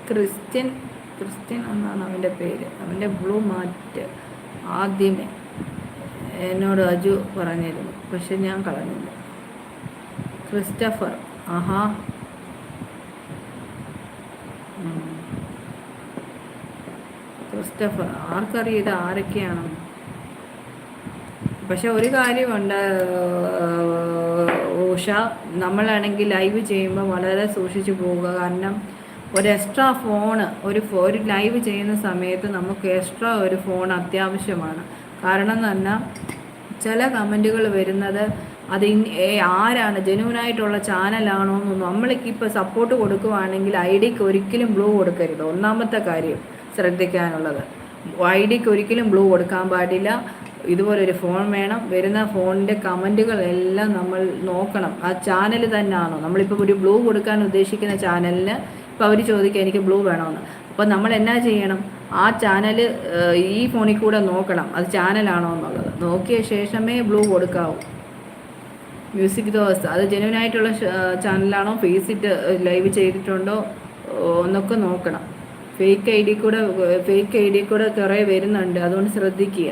Christian Christian എന്നാണ് അവൻ്റെ പേര്. അവൻ്റെ ബ്ലൂ മാറ്റ് ആദ്യമേ എന്നോട് അജു പറഞ്ഞിരുന്നു, പക്ഷെ ഞാൻ കളഞ്ഞില്ല. ക്രിസ്റ്റഫർ, ആഹാ, ക്രിസ്റ്റഫർ, ആർക്കറിയാം ഇത് ആരൊക്കെയാണ്. പക്ഷെ ഒരു കാര്യമുണ്ട് ഉഷ, നമ്മളാണെങ്കിൽ ലൈവ് ചെയ്യുമ്പോൾ വളരെ സൂക്ഷിച്ചു പോവുക. കാരണം ഒരു എക്സ്ട്രാ ഫോണ് ഒരു ലൈവ് ചെയ്യുന്ന സമയത്ത് നമുക്ക് എക്സ്ട്രാ ഒരു ഫോൺ അത്യാവശ്യമാണ്. കാരണം എന്ന് പറഞ്ഞാൽ ചില കമൻറ്റുകൾ വരുന്നത് അത് ആരാണ്, ജെന്യൂനായിട്ടുള്ള ചാനലാണോ എന്നൊന്നും. നമ്മൾക്കിപ്പോൾ സപ്പോർട്ട് കൊടുക്കുവാണെങ്കിൽ ഐ ഡിക്ക് ഒരിക്കലും ബ്ലൂ കൊടുക്കരുത്. ഒന്നാമത്തെ കാര്യം ശ്രദ്ധിക്കാനുള്ളത്, ഐ ഡിക്ക് ഒരിക്കലും ബ്ലൂ കൊടുക്കാൻ പാടില്ല. ഇതുപോലൊരു ഫോൺ വേണം. വരുന്ന ഫോണിൻ്റെ കമൻറ്റുകളെല്ലാം നമ്മൾ നോക്കണം, ആ ചാനൽ തന്നെയാണോ. നമ്മളിപ്പോൾ ഒരു ബ്ലൂ കൊടുക്കാൻ ഉദ്ദേശിക്കുന്ന ചാനലിന് ഇപ്പോൾ അവർ ചോദിക്കുക എനിക്ക് ബ്ലൂ വേണമെന്ന്. അപ്പോൾ നമ്മൾ എന്നാ ചെയ്യണം, ആ ചാനൽ ഈ ഫോണിൽ കൂടെ നോക്കണം അത് ചാനലാണോ എന്നുള്ളത്. നോക്കിയ ശേഷമേ ബ്ലൂ കൊടുക്കാവൂ. മ്യൂസിക് ദോസ് അത് ജെന്യൂനായിട്ടുള്ള ചാനലാണോ, ഫേസ് ഇട്ട് ലൈവ് ചെയ്തിട്ടുണ്ടോ എന്നൊക്കെ നോക്കണം. ഫേക്ക് ഐ ഡി കൂടെ കുറേ വരുന്നുണ്ട്, അതുകൊണ്ട് ശ്രദ്ധിക്കുക.